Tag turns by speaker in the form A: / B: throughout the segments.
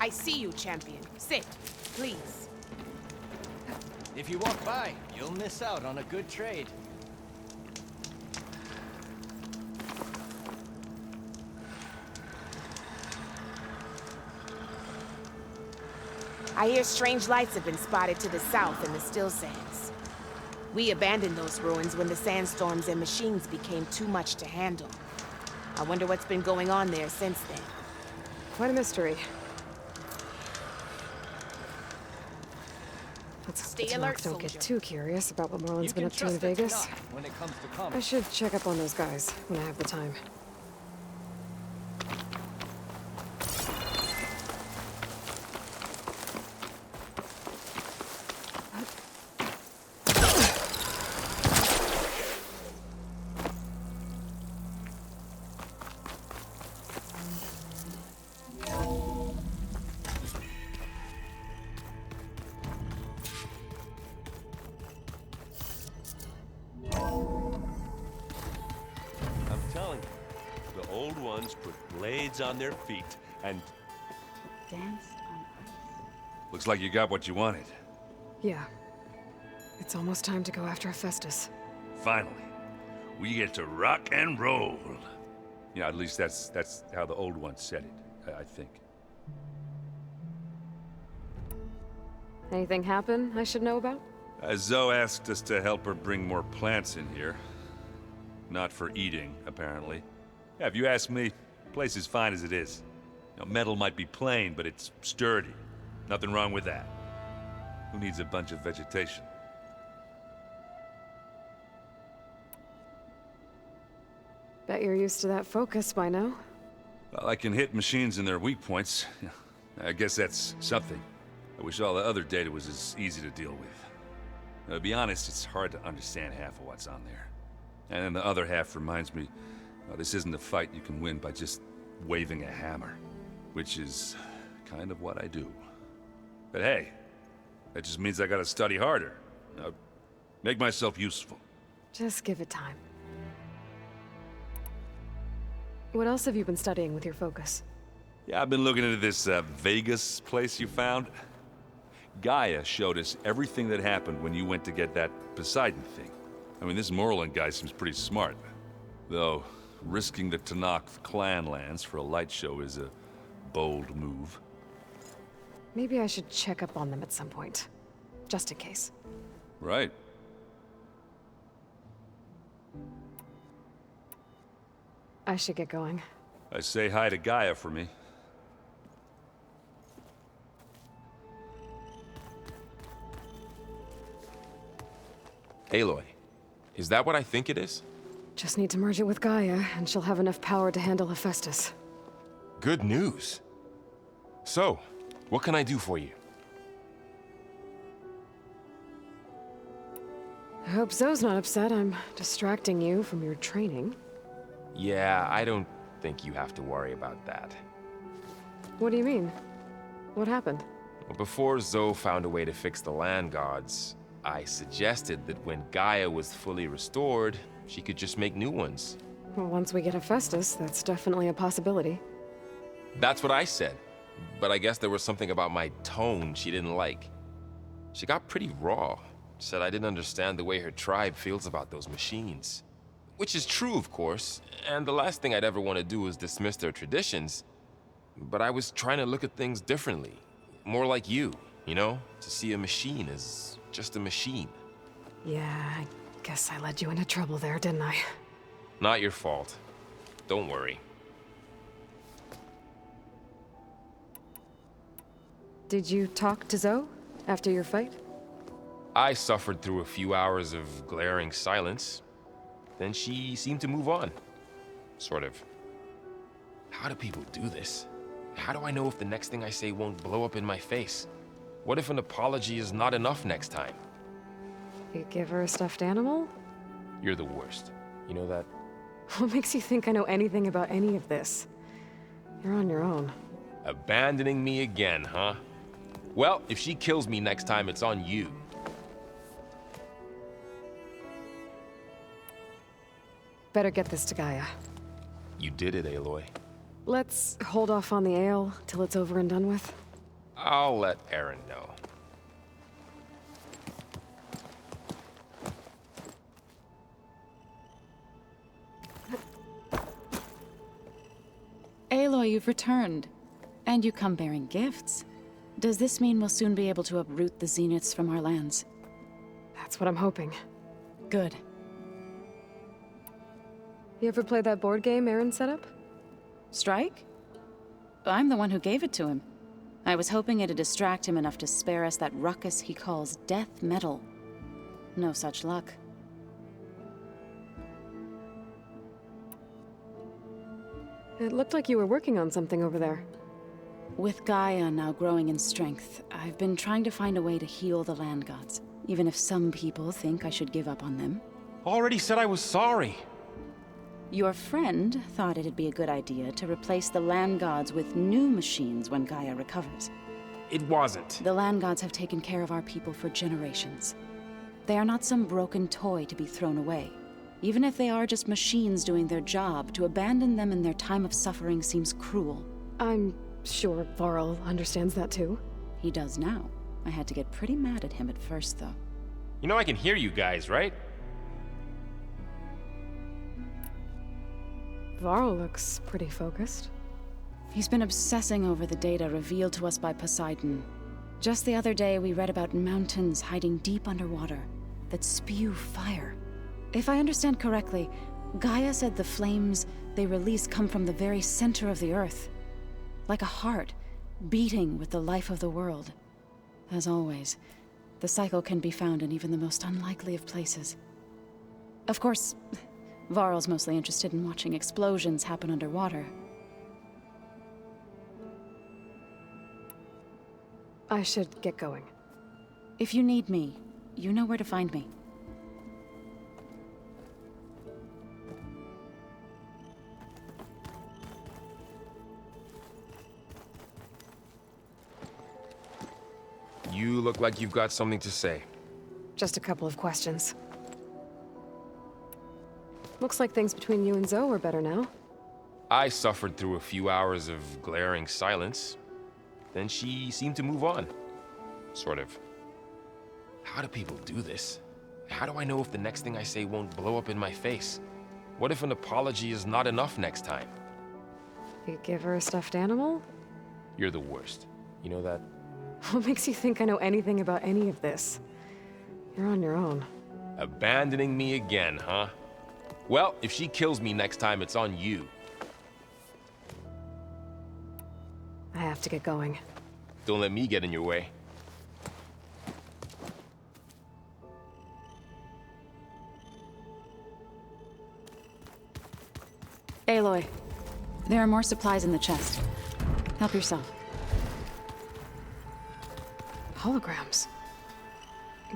A: I see you, champion. Sit, please.
B: If you walk by, you'll miss out on a good trade.
A: I hear strange lights have been spotted to the south in the still sands. We abandoned those ruins when the sandstorms and machines became too much to handle. I wonder what's been going on there since then.
C: Quite a mystery. Let's hope
A: Stay
C: the
A: alert,
C: Tanakh don't get
A: soldier.
C: too curious about what Merlin's
B: You
C: been
B: can
C: up to in
B: trust the
C: Vegas.
B: Tanakh when it comes to
C: I
B: combat.
C: should check up on those guys when I have the time.
D: I'm telling you, the old ones put blades on their feet and...
A: Danced on ice.
E: Looks like you got what you wanted.
C: Yeah. It's almost time to go after Hephaestus.
E: Finally. We get to rock and roll. You know, at least that's how the old ones said it, I think.
C: Anything happen I should know about?
E: Zoe asked us to help her bring more plants in here. Not for eating, apparently. Yeah, if you ask me, the place is fine as it is. You know, metal might be plain, but it's sturdy. Nothing wrong with that. Who needs a bunch of vegetation?
C: Bet you're used to that focus by now.
E: Well, I can hit machines in their weak points. I guess that's something. I wish all the other data was as easy to deal with. Now, to be honest, it's hard to understand half of what's on there. And then the other half reminds me, this isn't a fight you can win by just waving a hammer. Which is kind of what I do. But hey, that just means I gotta study harder. Make myself useful.
C: Just give it time. What else have you been studying with your focus?
E: Yeah, I've been looking into this Vegas place you found. Gaia showed us everything that happened when you went to get that Poseidon thing. I mean, this Merlin guy seems pretty smart. Though, risking the Tanakh clan lands for a light show is a bold move.
C: Maybe I should check up on them at some point. Just in case.
E: Right.
C: I should get going.
E: I say hi to Gaia for me.
F: Aloy, is that what I think it is?
C: Just need to merge it with Gaia, and she'll have enough power to handle Hephaestus.
F: Good news. So, what can I do for you?
C: I hope Zoe's not upset I'm distracting you from your training.
F: Yeah, I don't think you have to worry about that.
C: What do you mean? What happened?
F: Well, before Zoe found a way to fix the land gods, I suggested that when Gaia was fully restored, she could just make new ones.
C: Well, once we get Hephaestus, that's definitely a possibility.
F: That's what I said. But I guess there was something about my tone she didn't like. She got pretty raw. Said I didn't understand the way her tribe feels about those machines. Which is true, of course, and the last thing I'd ever want to do is dismiss their traditions. But I was trying to look at things differently. More like you know? To see a machine as just a machine.
C: Yeah, I guess I led you into trouble there, didn't I?
F: Not your fault. Don't worry.
C: Did you talk to Zoe after your fight?
F: I suffered through a few hours of glaring silence. Then she seemed to move on. Sort of. How do people do this? How do I know if the next thing I say won't blow up in my face? What if an apology is not enough next time?
C: You give her a stuffed animal?
F: You're the worst. You know that?
C: What makes you think I know anything about any of this? You're on your own.
F: Abandoning me again, huh? Well, if she kills me next time, it's on you.
C: Better get this to Gaia.
F: You did it, Aloy.
C: Let's hold off on the ale till it's over and done with.
F: I'll let Aaron know.
G: Aloy, you've returned. And you come bearing gifts. Does this mean we'll soon be able to uproot the Zeniths from our lands?
C: That's what I'm hoping.
G: Good.
C: You ever play that board game Aaron set up?
G: Strike? I'm the one who gave it to him. I was hoping it'd distract him enough to spare us that ruckus he calls death metal. No such luck.
C: It looked like you were working on something over there.
G: With Gaia now growing in strength, I've been trying to find a way to heal the land gods, even if some people think I should give up on them.
F: Already said I was sorry.
G: Your friend thought it'd be a good idea to replace the land gods with new machines when Gaia recovers.
F: It wasn't.
G: The land gods have taken care of our people for generations. They are not some broken toy to be thrown away. Even if they are just machines doing their job, to abandon them in their time of suffering seems cruel.
C: I'm sure Varl understands that too.
G: He does now. I had to get pretty mad at him at first, though.
F: You know I can hear you guys, right?
C: Varl looks pretty focused.
G: He's been obsessing over the data revealed to us by Poseidon. Just the other day, we read about mountains hiding deep underwater that spew fire. If I understand correctly, Gaia said the flames they release come from the very center of the Earth. Like a heart, beating with the life of the world. As always, the cycle can be found in even the most unlikely of places. Of course, Varl's mostly interested in watching explosions happen underwater.
C: I should get going.
G: If you need me, you know where to find me.
F: You look like you've got something to say.
C: Just a couple of questions. Looks like things between you and Zoe are better now.
F: I suffered through a few hours of glaring silence. Then she seemed to move on. Sort of. How do people do this? How do I know if the next thing I say won't blow up in my face? What if an apology is not enough next time?
C: You give her a stuffed animal?
F: You're the worst. You know that?
C: What makes you think I know anything about any of this? You're on your own.
F: Abandoning me again, huh? Well, if she kills me next time, it's on you.
C: I have to get going.
F: Don't let me get in your way.
G: Aloy, there are more supplies in the chest. Help yourself.
C: Holograms.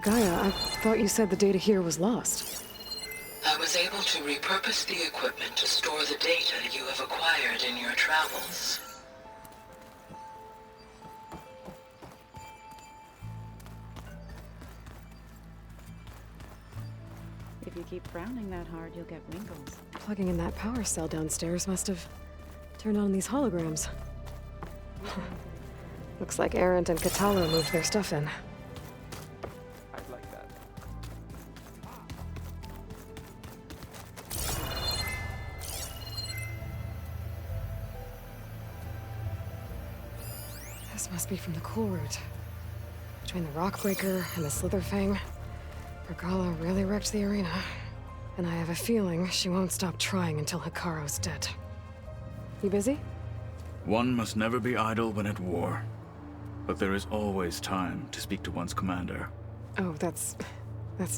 C: Gaia, I thought you said the data here was lost.
H: I was able to repurpose the equipment to store the data you have acquired in your travels.
G: If you keep frowning that hard, you'll get wrinkles.
C: Plugging in that power cell downstairs must have turned on these holograms. Looks like Arendt and Katala moved their stuff in.
F: I'd like that.
C: This must be from the cool route. Between the Rockbreaker and the Slitherfang, Bergala really wrecked the arena. And I have a feeling she won't stop trying until Hikaru's dead. You busy?
I: One must never be idle when at war. But there is always time to speak to one's commander.
C: Oh, that's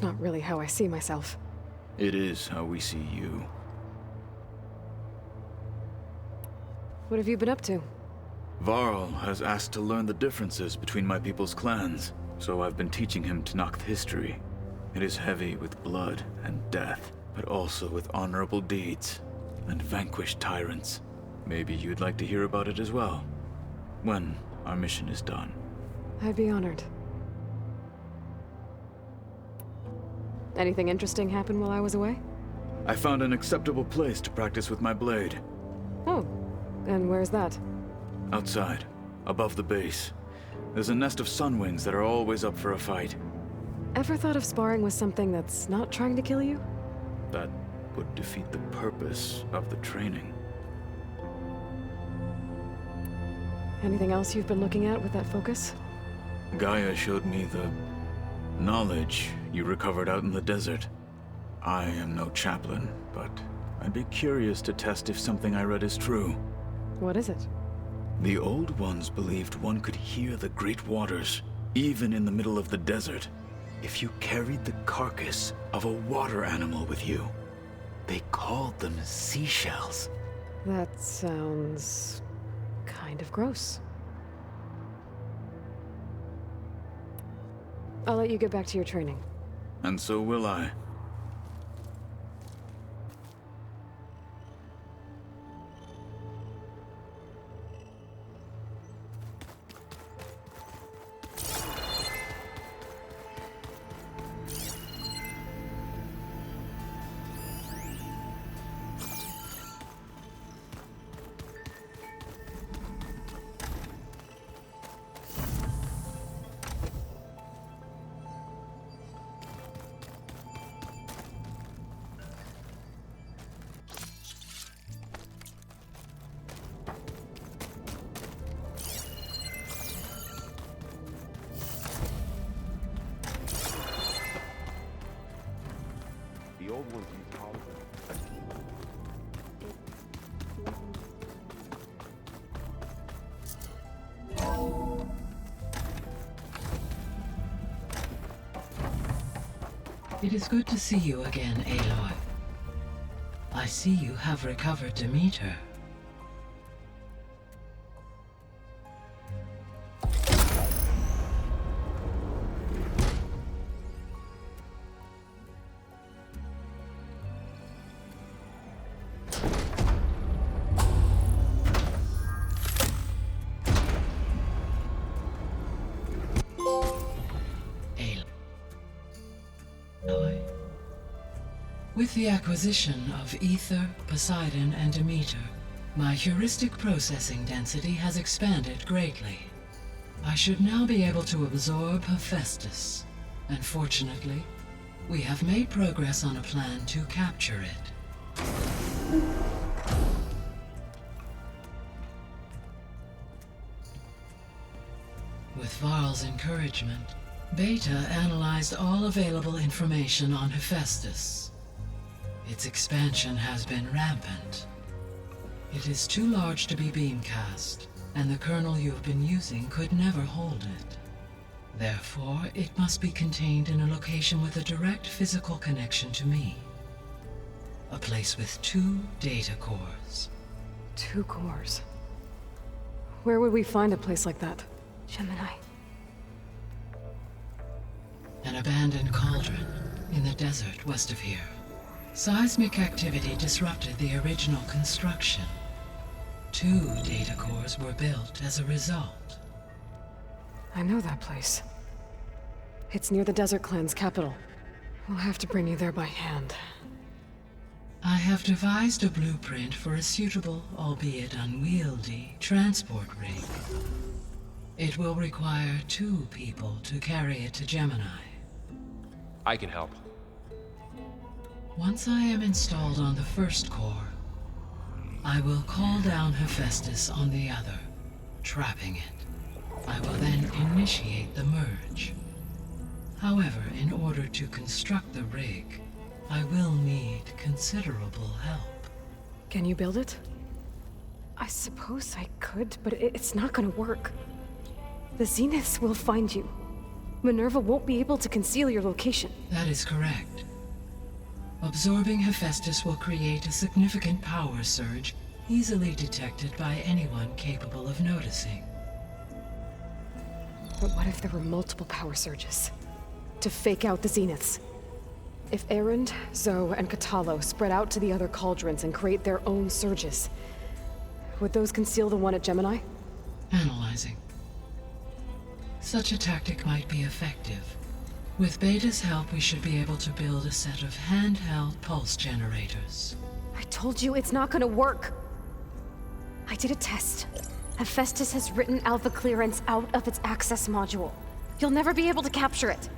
C: not really how I see myself.
I: It is how we see you.
C: What have you been up to?
I: Varl has asked to learn the differences between my people's clans, so I've been teaching him Tenakth history. It is heavy with blood and death, but also with honorable deeds and vanquished tyrants. Maybe you'd like to hear about it as well, when our mission is done.
C: I'd be honored. Anything interesting happen while I was away?
I: I found an acceptable place to practice with my blade.
C: Oh, and where's that?
I: Outside, above the base. There's a nest of sunwings that are always up for a fight.
C: Ever thought of sparring with something that's not trying to kill you?
I: That would defeat the purpose of the training.
C: Anything else you've been looking at with that focus?
I: Gaia showed me the knowledge you recovered out in the desert. I am no chaplain, but I'd be curious to test if something I read is true.
C: What is it?
I: The Old Ones believed one could hear the great waters, even in the middle of the desert, if you carried the carcass of a water animal with you. They called them seashells.
C: That sounds kind of gross. I'll let you get back to your training.
I: And so will I.
D: The old ones used holograms.
H: It is good to see you again, Aloy. I see you have recovered Demeter. With the acquisition of Ether, Poseidon, and Demeter, my heuristic processing density has expanded greatly. I should now be able to absorb Hephaestus, and fortunately, we have made progress on a plan to capture it. With Varl's encouragement, Beta analyzed all available information on Hephaestus. Its expansion has been rampant. It is too large to be beamcast, and the kernel you've been using could never hold it. Therefore, it must be contained in a location with a direct physical connection to me. A place with 2 data cores.
C: 2 cores. Where would we find a place like that?
J: Gemini.
H: An abandoned cauldron in the desert west of here. Seismic activity disrupted the original construction. 2 data cores were built as a result.
C: I know that place. It's near the Desert Clan's capital. We'll have to bring you there by hand.
H: I have devised a blueprint for a suitable, albeit unwieldy, transport rig. It will require 2 people to carry it to Gemini.
F: I can help.
H: Once I am installed on the first core, I will call down Hephaestus on the other, trapping it. I will then initiate the merge. However, in order to construct the rig, I will need considerable help.
C: Can you build it? I suppose I could, but it's not gonna work. The Zeniths will find you. Minerva won't be able to conceal your location.
H: That is correct. Absorbing Hephaestus will create a significant power surge, easily detected by anyone capable of noticing.
C: But what if there were multiple power surges? To fake out the Zeniths? If Erend, Zoe, and Katalo spread out to the other cauldrons and create their own surges, would those conceal the one at Gemini?
H: Analyzing. Such a tactic might be effective. With Beta's help, we should be able to build a set of handheld pulse generators.
C: I told you it's not gonna work! I did a test. Hephaestus has written Alpha Clearance out of its access module. You'll never be able to capture it.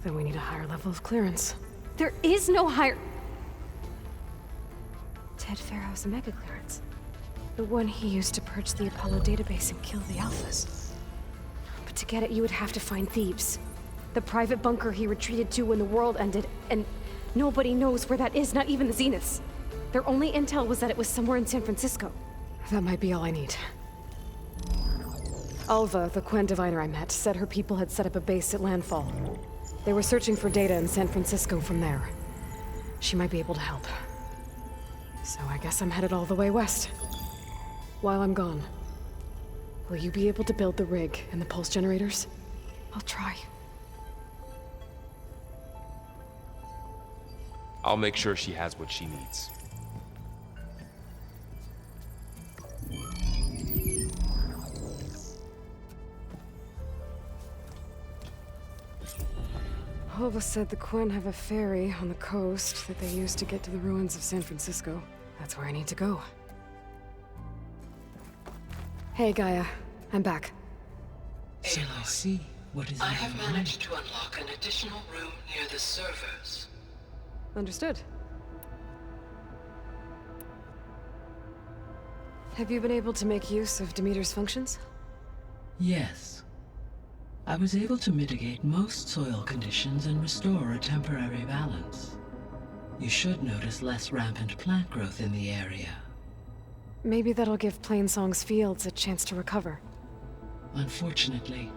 C: Then we need a higher level of clearance. There is no higher... Ted Pharaoh's Omega Clearance. The one he used to purge the Apollo database and kill the Alphas. But to get it, you would have to find Thebes. The private bunker he retreated to when the world ended, and nobody knows where that is, not even the Zeniths. Their only intel was that it was somewhere in San Francisco. That might be all I need. Alva, the Quen diviner I met, said her people had set up a base at landfall. They were searching for data in San Francisco from there. She might be able to help. So I guess I'm headed all the way west. While I'm gone, will you be able to build the rig and the pulse generators? I'll try.
F: I'll make sure she has what she needs.
C: Alva said the Quen have a ferry on the coast that they use to get to the ruins of San Francisco. That's where I need to go. Hey, Gaia. I'm back.
H: Shall I see what is in your mind? I have managed to unlock an additional room near the servers.
C: Understood. Have you been able to make use of Demeter's functions?
H: Yes. I was able to mitigate most soil conditions and restore a temporary balance. You should notice less rampant plant growth in the area.
C: Maybe that'll give Plainsong's fields a chance to recover.
H: Unfortunately,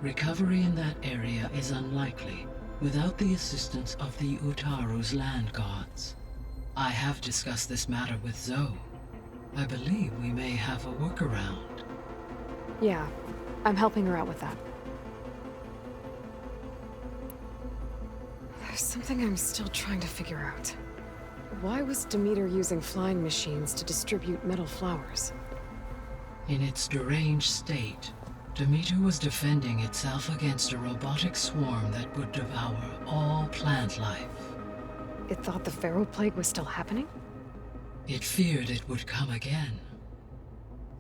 H: recovery in that area is unlikely without the assistance of the Utaru's land gods. I have discussed this matter with Zoe. I believe we may have a workaround.
C: Yeah, I'm helping her out with that. There's something I'm still trying to figure out. Why was Demeter using flying machines to distribute metal flowers?
H: In its deranged state, Demeter was defending itself against a robotic swarm that would devour all plant life.
C: It thought the Pharaoh Plague was still happening?
H: It feared it would come again.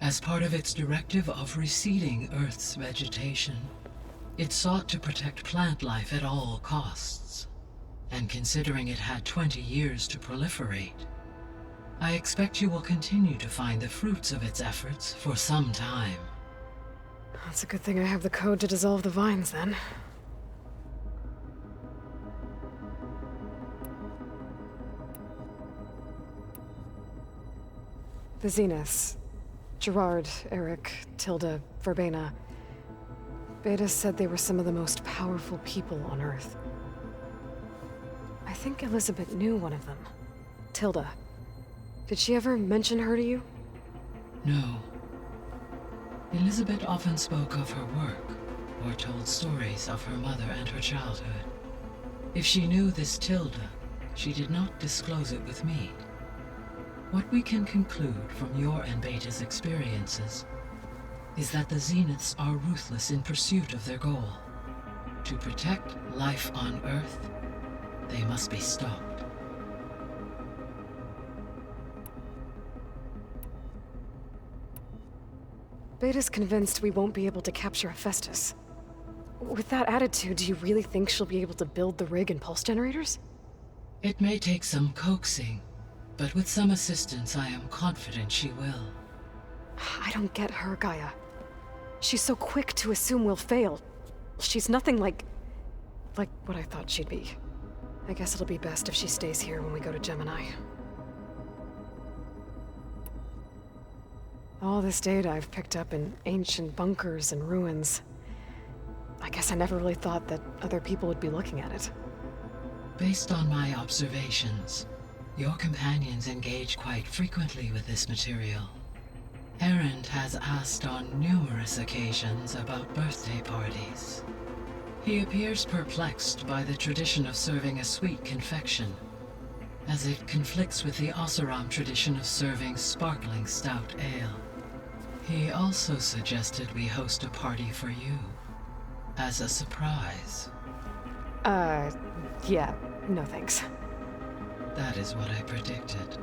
H: As part of its directive of reseeding Earth's vegetation, it sought to protect plant life at all costs. And considering it had 20 years to proliferate, I expect you will continue to find the fruits of its efforts for some time.
C: That's a good thing I have the code to dissolve the vines, then. The Zeniths. Gerard, Eric, Tilda, Verbena. Beta said they were some of the most powerful people on Earth. I think Elizabeth knew one of them. Tilda. Did she ever mention her to you?
H: No. Elizabeth often spoke of her work, or told stories of her mother and her childhood. If she knew this Tilda, she did not disclose it with me. What we can conclude from your and Beta's experiences is that the Zeniths are ruthless in pursuit of their goal. To protect life on Earth, they must be stopped.
C: Beta's convinced we won't be able to capture Hephaestus. With that attitude, do you really think she'll be able to build the rig and pulse generators?
H: It may take some coaxing, but with some assistance, I am confident she will.
C: I don't get her, Gaia. She's so quick to assume we'll fail. She's nothing like what I thought she'd be. I guess it'll be best if she stays here when we go to Gemini. All this data I've picked up in ancient bunkers and ruins. I guess I never really thought that other people would be looking at it.
H: Based on my observations, your companions engage quite frequently with this material. Erend has asked on numerous occasions about birthday parties. He appears perplexed by the tradition of serving a sweet confection, as it conflicts with the Oseram tradition of serving sparkling stout ale. He also suggested we host a party for you, as a surprise.
C: Yeah, no thanks.
H: That is what I predicted.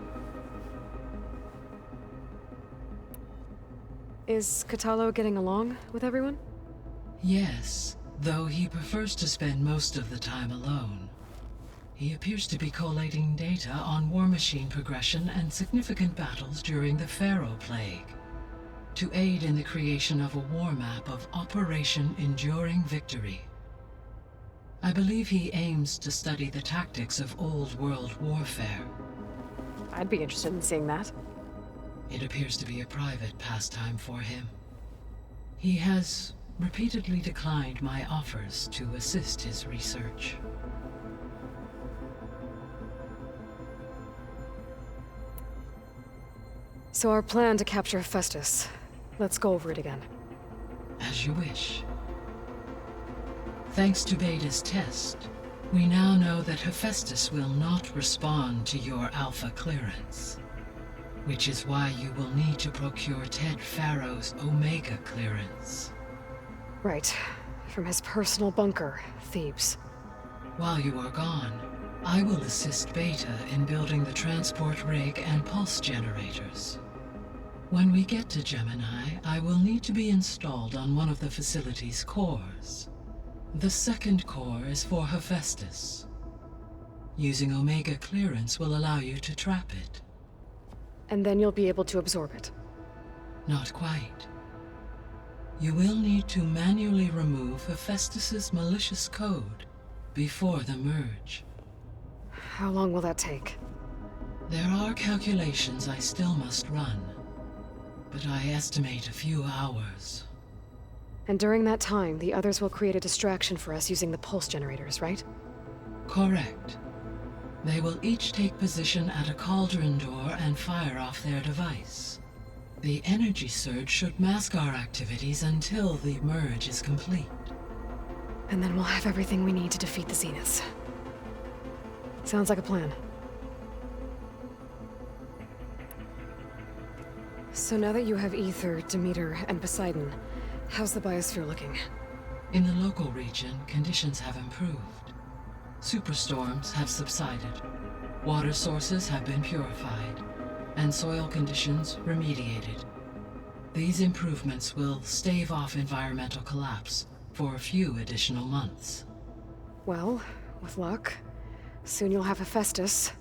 C: Is Katalo getting along with everyone?
H: Yes, though he prefers to spend most of the time alone. He appears to be collating data on war machine progression and significant battles during the Pharaoh Plague, to aid in the creation of a war map of Operation Enduring Victory. I believe he aims to study the tactics of old world warfare.
C: I'd be interested in seeing that.
H: It appears to be a private pastime for him. He has repeatedly declined my offers to assist his research.
C: So our plan to capture Hephaestus. Let's go over it again.
H: As you wish. Thanks to Beta's test, we now know that Hephaestus will not respond to your Alpha clearance, which is why you will need to procure Ted Pharaoh's Omega clearance.
C: Right. From his personal bunker, Thebes.
H: While you are gone, I will assist Beta in building the transport rig and pulse generators. When we get to Gemini, I will need to be installed on one of the facility's cores. The second core is for Hephaestus. Using Omega clearance will allow you to trap it.
C: And then you'll be able to absorb it.
H: Not quite. You will need to manually remove Hephaestus's malicious code before the merge.
C: How long will that take?
H: There are calculations I still must run, but I estimate a few hours.
C: And during that time, the others will create a distraction for us using the pulse generators, right?
H: Correct. They will each take position at a cauldron door and fire off their device. The energy surge should mask our activities until the merge is complete.
C: And then we'll have everything we need to defeat the Zeniths. Sounds like a plan. So now that you have Ether, Demeter, and Poseidon, how's the biosphere looking?
H: In the local region, conditions have improved. Superstorms have subsided. Water sources have been purified, and soil conditions remediated. These improvements will stave off environmental collapse for a few additional months.
C: Well, with luck, soon you'll have Hephaestus.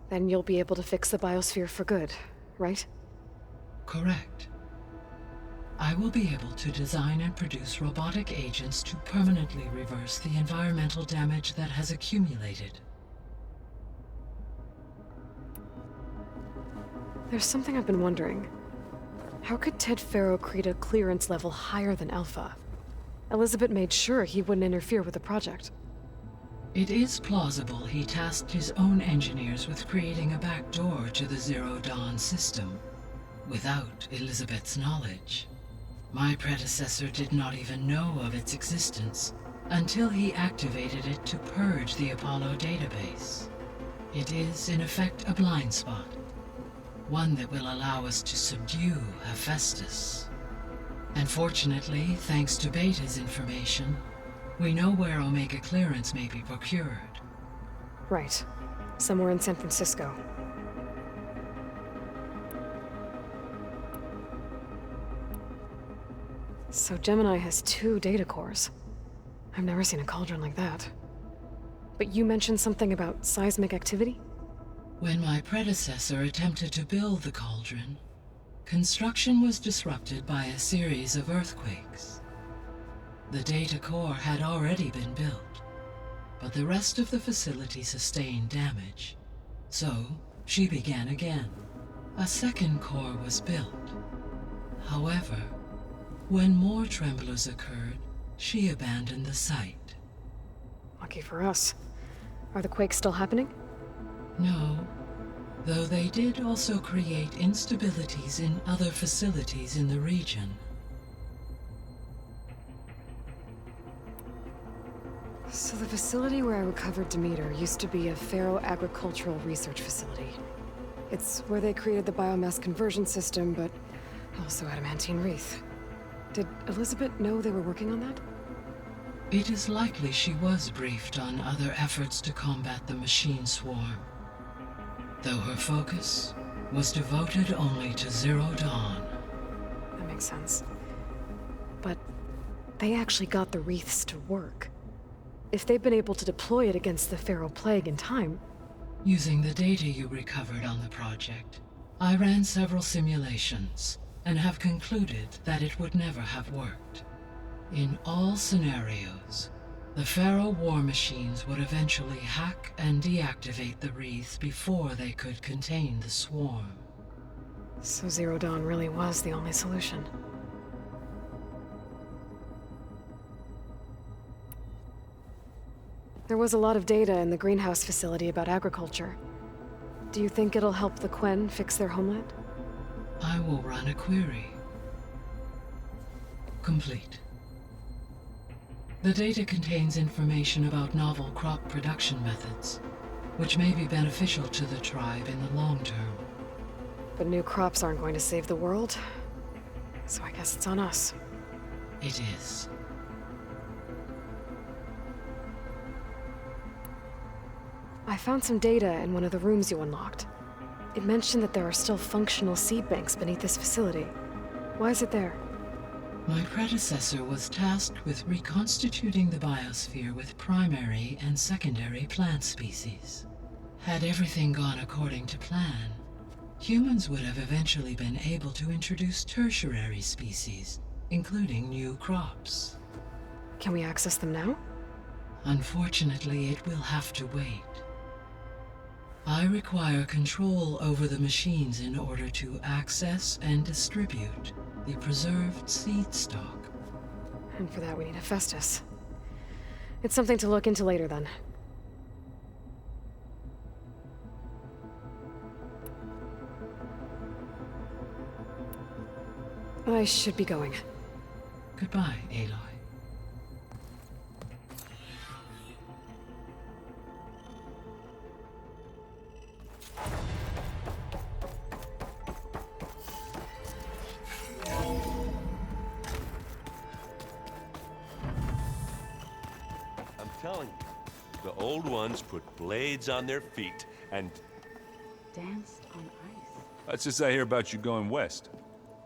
C: Then you'll be able to fix the biosphere for good, right?
H: Correct. I will be able to design and produce robotic agents to permanently reverse the environmental damage that has accumulated.
C: There's something I've been wondering. How could Ted Pharaoh create a clearance level higher than Alpha? Elizabeth made sure he wouldn't interfere with the project.
H: It is plausible he tasked his own engineers with creating a back door to the Zero Dawn system, without Elizabeth's knowledge. My predecessor did not even know of its existence until he activated it to purge the Apollo database. It is, in effect, a blind spot. One that will allow us to subdue Hephaestus. And fortunately, thanks to Beta's information, we know where Omega clearance may be procured.
C: Right. Somewhere in San Francisco. So Gemini has 2 data cores. I've never seen a cauldron like that. But you mentioned something about seismic activity?
H: When my predecessor attempted to build the cauldron, construction was disrupted by a series of earthquakes. The data core had already been built, but the rest of the facility sustained damage. So, she began again. A second core was built. However, when more tremblers occurred, she abandoned the site.
C: Lucky for us. Are the quakes still happening?
H: No, though they did also create instabilities in other facilities in the region.
C: So the facility where I recovered Demeter used to be a Pharaoh agricultural research facility. It's where they created the biomass conversion system, but also adamantine wreath. Did Elizabeth know they were working on that?
H: It is likely she was briefed on other efforts to combat the machine swarm, though her focus was devoted only to Zero Dawn.
C: That makes makes sense. But they actually got the wreaths to work. If they've been able to deploy it against the Pharaoh Plague in time...
H: Using the data you recovered on the project, I ran several simulations and have concluded that it would never have worked. In all scenarios, the Pharaoh war machines would eventually hack and deactivate the wreaths before they could contain the swarm.
C: So Zero Dawn really was the only solution. There was a lot of data in the greenhouse facility about agriculture. Do you think it'll help the Quen fix their homeland?
H: I will run a query. Complete. The data contains information about novel crop production methods, which may be beneficial to the tribe in the long term.
C: But new crops aren't going to save the world, so I guess it's on us.
H: It is.
C: I found some data in one of the rooms you unlocked. It mentioned that there are still functional seed banks beneath this facility. Why is it there?
H: My predecessor was tasked with reconstituting the biosphere with primary and secondary plant species. Had everything gone according to plan, humans would have eventually been able to introduce tertiary species, including new crops.
C: Can we access them now?
H: Unfortunately, it will have to wait. I require control over the machines in order to access and distribute the preserved seed stock.
C: And for that we need Hephaestus. It's something to look into later then. I should be going.
H: Goodbye, Aloy.
D: I'm telling you, the old ones put blades on their feet and...
G: Danced on ice.
E: That's just I hear about you going west.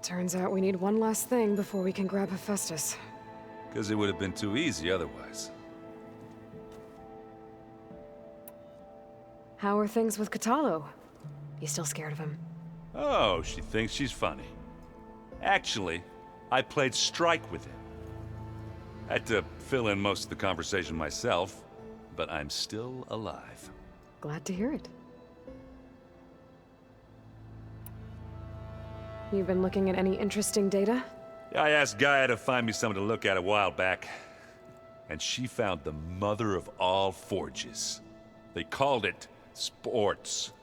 C: Turns out we need one last thing before we can grab Hephaestus.
E: Because it would have been too easy otherwise.
C: How are things with Katalo? You still scared of him?
E: Oh, she thinks she's funny. Actually, I played strike with him. Had to fill in most of the conversation myself, but I'm still alive.
C: Glad to hear it. You've been looking at any interesting data?
E: I asked Gaia to find me something to look at a while back, and she found the mother of all forges. They called it sports.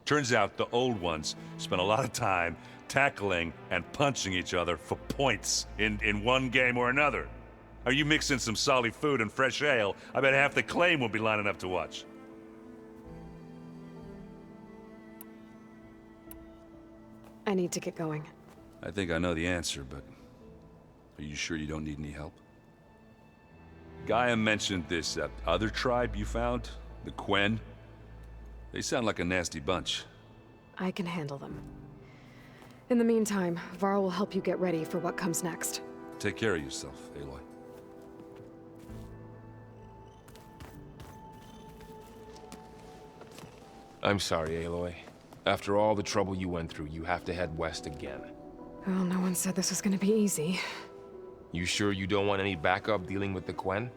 E: Turns out the old ones spent a lot of time tackling and punching each other for points in one game or another. Are you mixing some solid food and fresh ale? I bet half the claim will be lining up to watch.
C: I need to get going.
E: I think I know the answer, but are you sure you don't need any help? Gaia mentioned this other tribe you found, the Quen. They sound like a nasty bunch.
C: I can handle them. In the meantime, Varl will help you get ready for what comes next.
E: Take care of yourself, Aloy.
F: I'm sorry, Aloy. After all the trouble you went through, you have to head west again.
C: Well, no one said this was gonna be easy.
F: You sure you don't want any backup dealing with the Quen?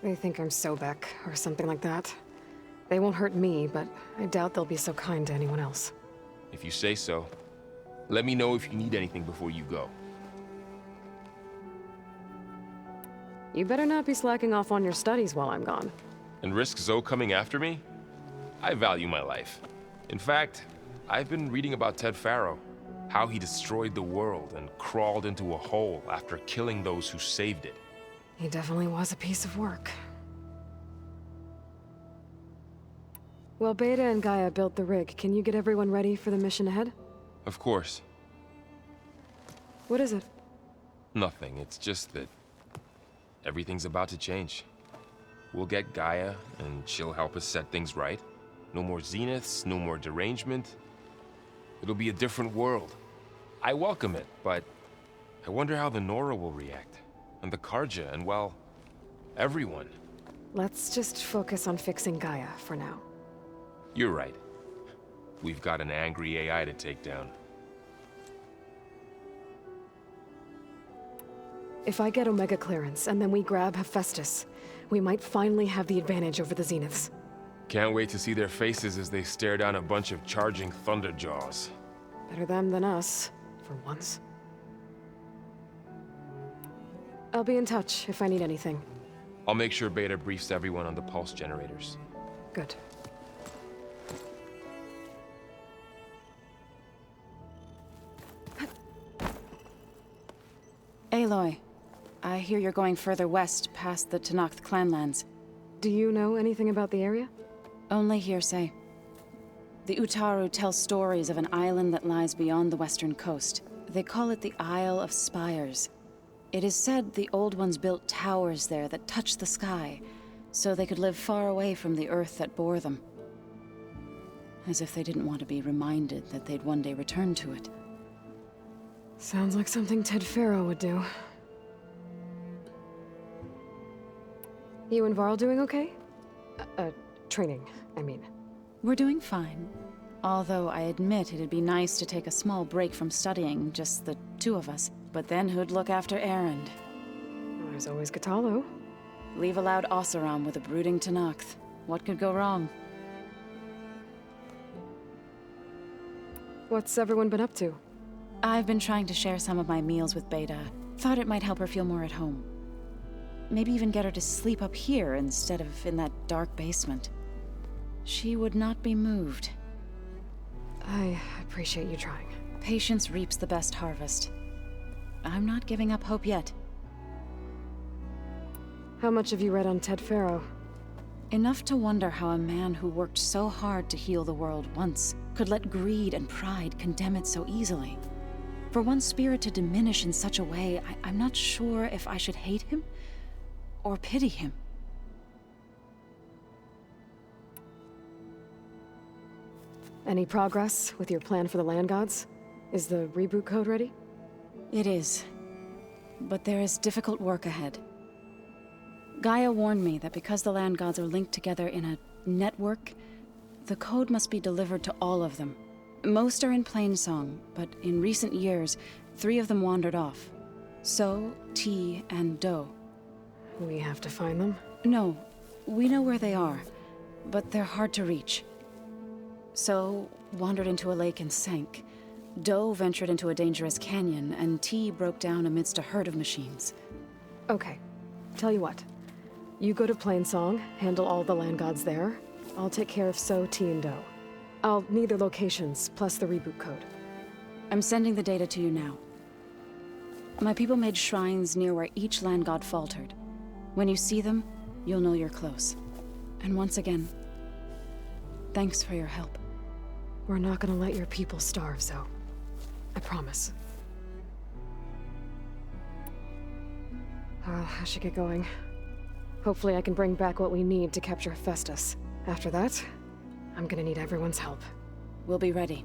C: They think I'm Sobek, or something like that. They won't hurt me, but I doubt they'll be so kind to anyone else.
F: If you say so. Let me know if you need anything before you go.
C: You better not be slacking off on your studies while I'm gone.
F: And risk Zoe coming after me? I value my life. In fact, I've been reading about Ted Faro, how he destroyed the world and crawled into a hole after killing those who saved it.
C: He definitely was a piece of work. Well, Beta and Gaia built the rig. Can you get everyone ready for the mission ahead?
F: Of course.
C: What is it?
F: Nothing. It's just that everything's about to change. We'll get Gaia, and she'll help us set things right. No more zeniths, no more derangement. It'll be a different world. I welcome it, but I wonder how the Nora will react. And the Karja, and well, everyone.
C: Let's just focus on fixing Gaia for now.
F: You're right. We've got an angry AI to take down.
C: If I get Omega clearance and then we grab Hephaestus, we might finally have the advantage over the Zeniths.
F: Can't wait to see their faces as they stare down a bunch of charging Thunderjaws.
C: Better them than us, for once. I'll be in touch if I need anything.
F: I'll make sure Beta briefs everyone on the pulse generators.
C: Good.
G: Aloy, I hear you're going further west past the Tenakth clanlands.
C: Do you know anything about the area?
G: Only hearsay. The Utaru tell stories of an island that lies beyond the western coast. They call it the Isle of Spires. It is said the Old Ones built towers there that touch the sky, so they could live far away from the earth that bore them. As if they didn't want to be reminded that they'd one day return to it.
C: Sounds like something Ted Faro would do. You and Varl doing okay? Training, I mean.
G: We're doing fine. Although I admit it'd be nice to take a small break from studying, just the two of us. But then who'd look after Erend?
C: There's always Katalo.
G: Leave a loud Oseram with a brooding Tenakth. What could go wrong?
C: What's everyone been up to?
G: I've been trying to share some of my meals with Beta. Thought it might help her feel more at home. Maybe even get her to sleep up here instead of in that dark basement. She would not be moved.
C: I appreciate you trying.
G: Patience reaps the best harvest. I'm not giving up hope yet.
C: How much have you read on Ted Faro?
G: Enough to wonder how a man who worked so hard to heal the world once could let greed and pride condemn it so easily. For one spirit to diminish in such a way, I'm not sure if I should hate him or pity him.
C: Any progress with your plan for the land gods? Is the reboot code ready?
G: It is. But there is difficult work ahead. Gaia warned me that because the land gods are linked together in a network, the code must be delivered to all of them. Most are in Plainsong, but in recent years, 3 of them wandered off. So, T, and Do.
C: We have to find them?
G: No, we know where they are, but they're hard to reach. So, wandered into a lake and sank. Do ventured into a dangerous canyon, and T broke down amidst a herd of machines.
C: Okay. Tell you what. You go to Plainsong, handle all the land gods there. I'll take care of So, T, and Do. I'll need their locations, plus the reboot code.
G: I'm sending the data to you now. My people made shrines near where each land god faltered. When you see them, you'll know you're close. And once again, thanks for your help.
C: We're not gonna let your people starve, Zo. I promise. I should get going. Hopefully I can bring back what we need to capture Hephaestus. After that, I'm gonna need everyone's help.
G: We'll be ready.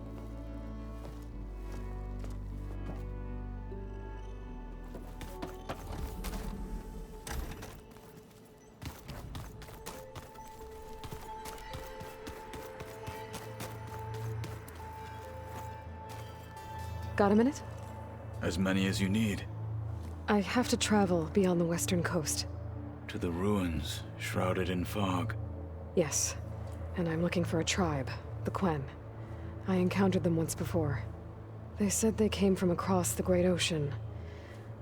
C: Got a minute?
I: As many as you need.
C: I have to travel beyond the western coast.
I: To the ruins, shrouded in fog.
C: Yes, and I'm looking for a tribe, the Quen. I encountered them once before. They said they came from across the Great Ocean.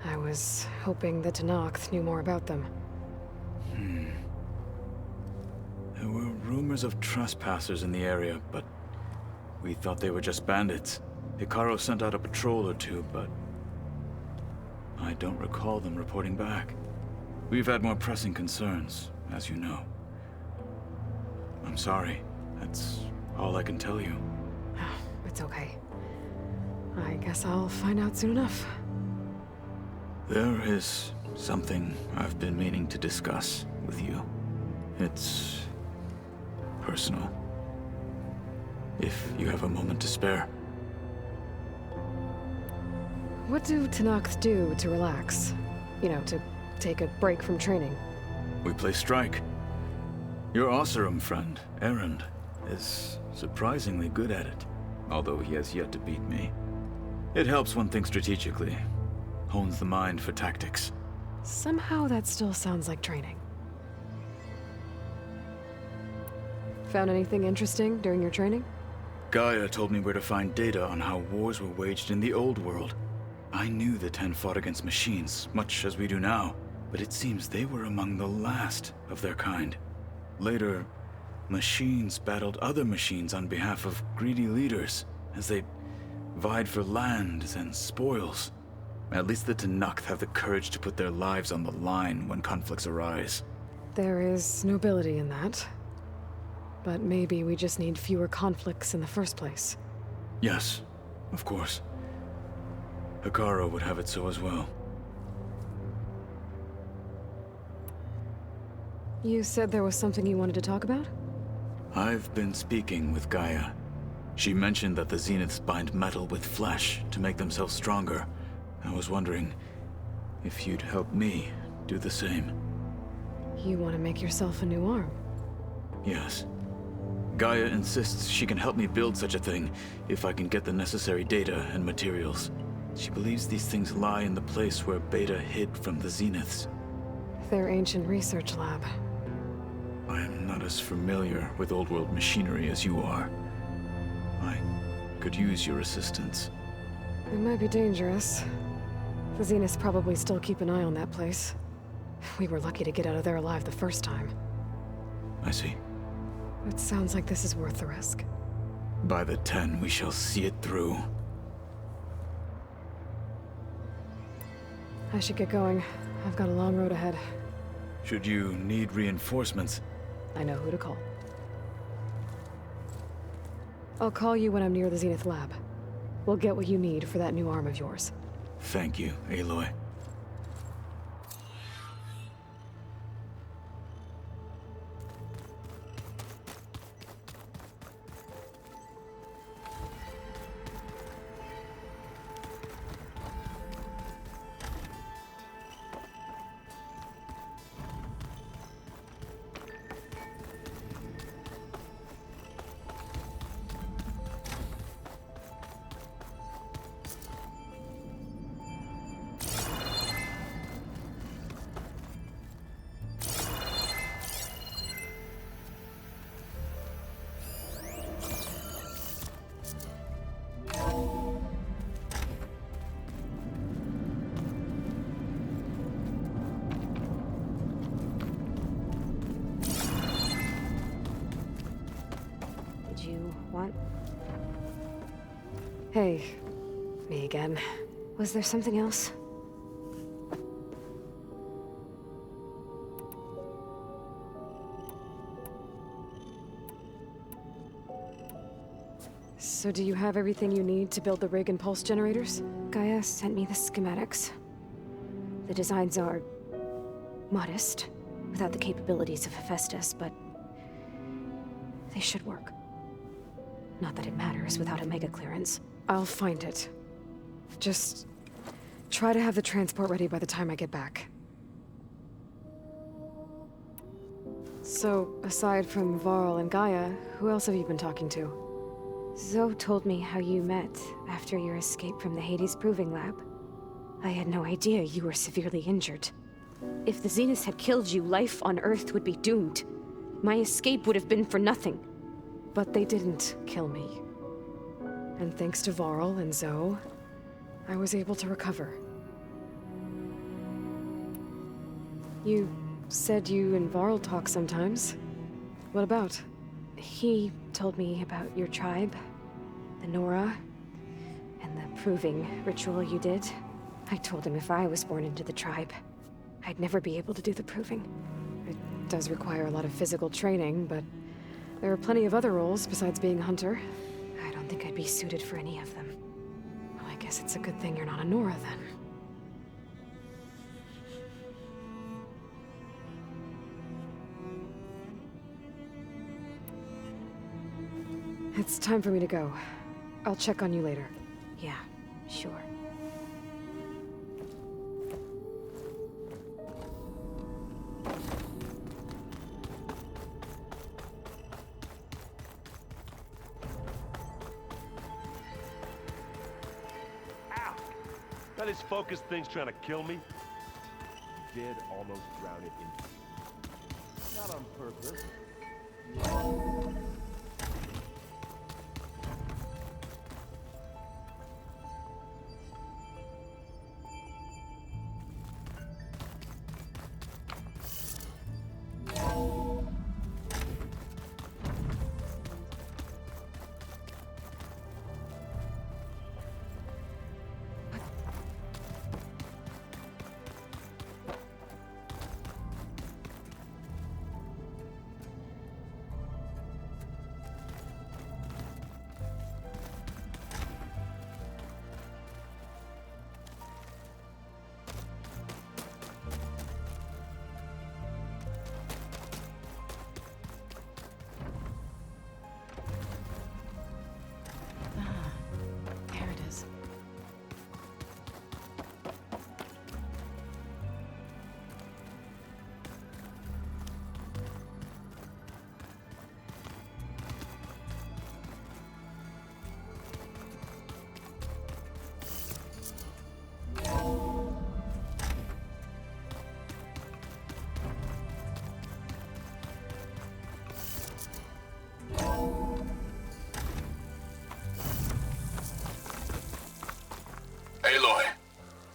C: I was hoping the Tenakth knew more about them.
I: There were rumors of trespassers in the area, but we thought they were just bandits. Hikaru sent out a patrol or two, but I don't recall them reporting back. We've had more pressing concerns, as you know. I'm sorry. That's all I can tell you.
C: It's okay. I guess I'll find out soon enough.
I: There is something I've been meaning to discuss with you. It's personal. If you have a moment to spare.
C: What do Tenakth do to relax? You know, to take a break from training?
I: We play strike. Your Oseram friend, Erend, is surprisingly good at it, although he has yet to beat me. It helps one think strategically, hones the mind for tactics.
C: Somehow that still sounds like training. Found anything interesting during your training?
I: Gaia told me where to find data on how wars were waged in the old world. I knew the Ten fought against machines, much as we do now, but it seems they were among the last of their kind. Later, machines battled other machines on behalf of greedy leaders, as they vied for lands and spoils. At least the Tenakth have the courage to put their lives on the line when conflicts arise.
C: There is nobility in that. But maybe we just need fewer conflicts in the first place.
I: Yes, of course. Hekarro would have it so as well.
C: You said there was something you wanted to talk about?
I: I've been speaking with Gaia. She mentioned that the Zeniths bind metal with flesh to make themselves stronger. I was wondering if you'd help me do the same.
C: You want to make yourself a new arm?
I: Yes. Gaia insists she can help me build such a thing if I can get the necessary data and materials. She believes these things lie in the place where Beta hid from the Zeniths.
C: Their ancient research lab.
I: I am not as familiar with old world machinery as you are. I could use your assistance.
C: It might be dangerous. The Zeniths probably still keep an eye on that place. We were lucky to get out of there alive the first time.
I: I see.
C: It sounds like this is worth the risk.
I: By the 10, we shall see it through.
C: I should get going. I've got a long road ahead.
I: Should you need reinforcements?
C: I know who to call. I'll call you when I'm near the Zenith lab. We'll get what you need for that new arm of yours.
I: Thank you, Aloy.
C: Want? Hey, me again. Was there something else? So do you have everything you need to build the rig and pulse generators? Gaia sent me the schematics. The designs are modest, without the capabilities of Hephaestus, but they should work. Not that it matters without a mega clearance. I'll find it. Just try to have the transport ready by the time I get back. So, aside from Varl and Gaia, who else have you been talking to?
J: Zoe told me how you met after your escape from the Hades Proving Lab. I had no idea you were severely injured. If the Zeniths had killed you, life on Earth would be doomed. My escape would have been for nothing.
C: But they didn't kill me. And thanks to Varl and Zoe, I was able to recover. You said you and Varl talk sometimes. What about?
J: He told me about your tribe, the Nora, and the proving ritual you did. I told him if I was born into the tribe, I'd never be able to do the proving.
C: It does require a lot of physical training, but there are plenty of other roles besides being a hunter.
J: I don't think I'd be suited for any of them.
C: Well, I guess it's a good thing you're not a Nora, then. It's time for me to go. I'll check on you later.
J: Yeah, sure.
D: That this focused thing's trying to kill me? Did almost drown it in. Not on purpose.
G: There it is.
I: Aloy,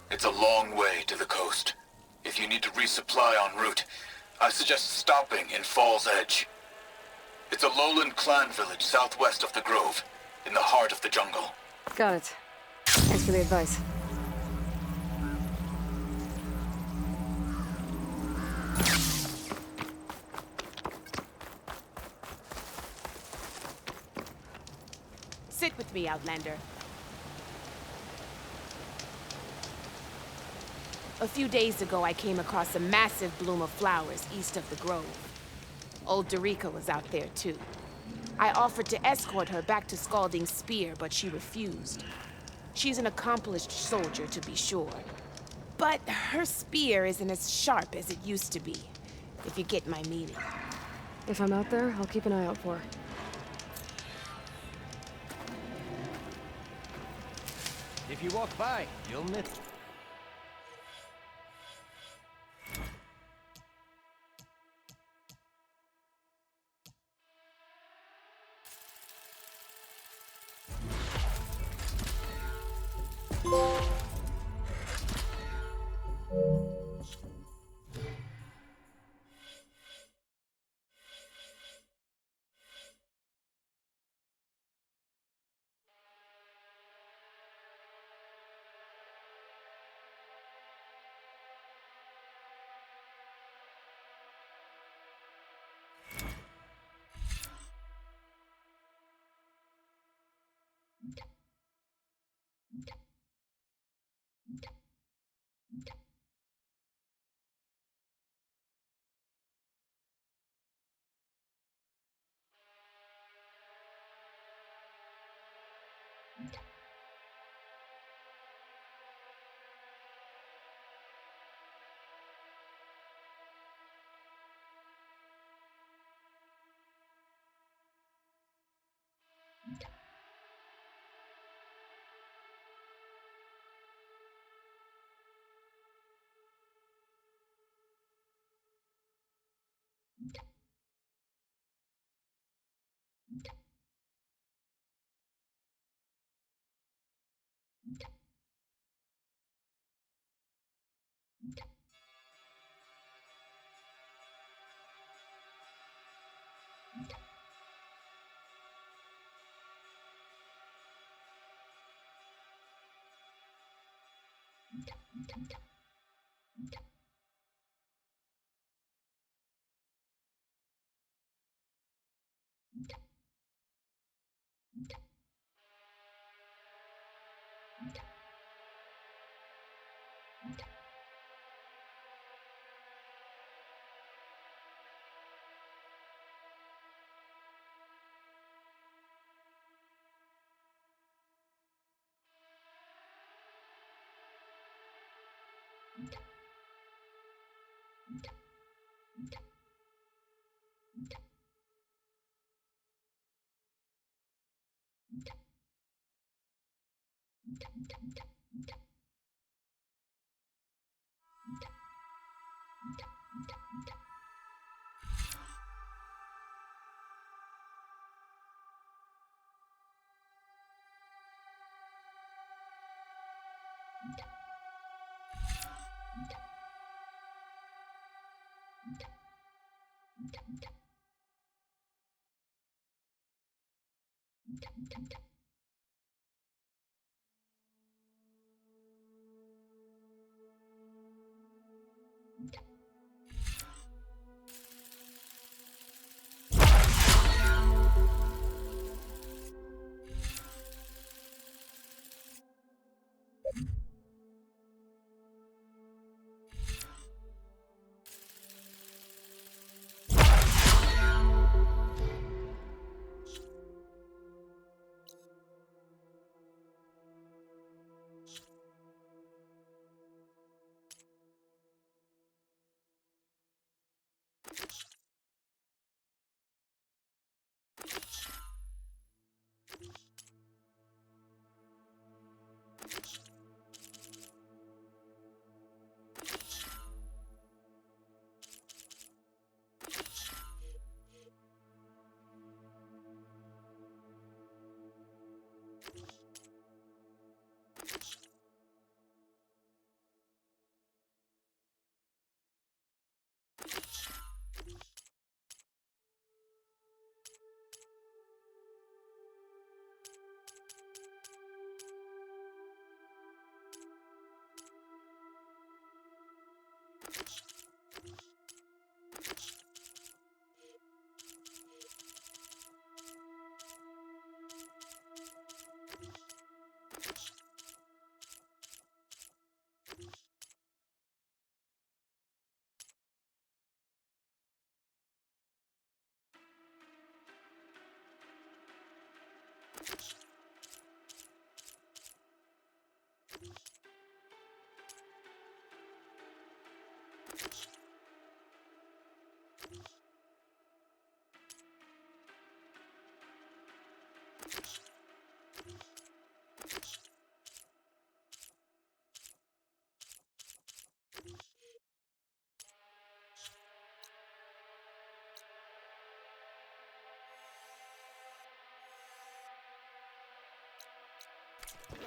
I: it's a long way to the coast. If you need to resupply en route, I suggest stopping in Fall's Edge. It's a lowland clan village southwest of the Grove, in the heart of the jungle.
C: Got it. Thanks for the advice.
A: Sit with me, Outlander. A few days ago, I came across a massive bloom of flowers east of the grove. Old Dorica was out there, too. I offered to escort her back to Scalding's Spear, but she refused. She's an accomplished soldier, to be sure. But her spear isn't as sharp as it used to be, if you get my meaning.
C: If I'm out there, I'll keep an eye out for her.
B: If you walk by, you'll miss.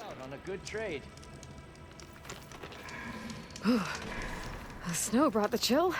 B: Out on a good trade.
C: The snow brought the chill.